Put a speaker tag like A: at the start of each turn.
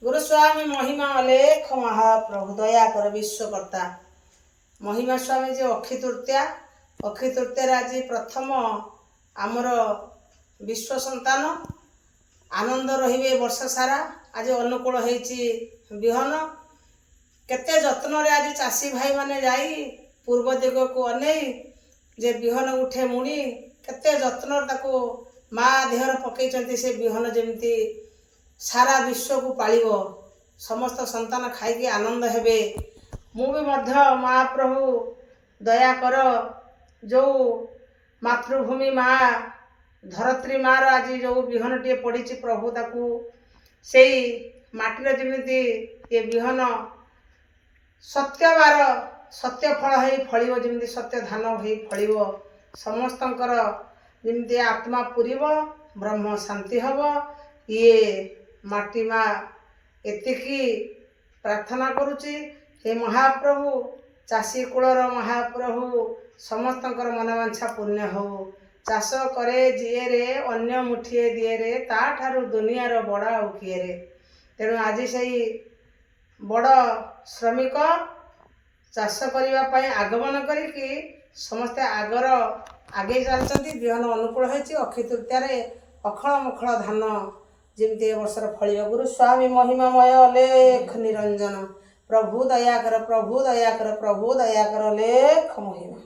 A: गुरुस्वामी महिमा अलेख महाप्रभु दया कर विश्वकर्ता महिमा स्वामी जे अक्षय तृतीया आज प्रथम आमर विश्व संतान आनंद रहिबे वर्ष सारा। आज अनुकूल होईची बिहन केते जत्न रे आज चाषी भाई माने जाई पूर्व दिग को अनेई जे बिहन उठे मुणी केते जत्न ताको माँ देहर पकईचंती से बिहन जेमती सारा विश्व को पालिबो समस्त संतान खाइकी आनंद हेबे। मु भी मध्य महाप्रभु दया कर जो मातृभूमि माँ धरत्री माँ आज जो बिहन टे पड़ी प्रभु ताकू से माटीर जमीती ये बिहन सत्यवार सत्य फल है फलिबो जमीती सत्य धान है फलिबो समस्तंकर जमीती आत्मा पुरिब ब्रह्म शांति हब। ये माटी माँ एतिकी प्रार्थना करुची हे महाप्रभु चाषी कूलर महाप्रभु समस्तंकर मनवांछा पुण्य हो चाष करे जीए रे अन्य मुठिए दिए रे ता ठारू दुनियार बड़ आउ किए रे। तेणु आज से बड़ श्रमिक चाष करने आगमन करिकी समस्ते आगर आगे चलती बिहन अनुकूल होती अक्षय तृतीय अखल मखल धान जमती वर्षर फल। गुरुस्वामी महिमामय अलेख निरंजन प्रभु दया कर प्रभु दया कर प्रभु दया कर अलेख महिमा।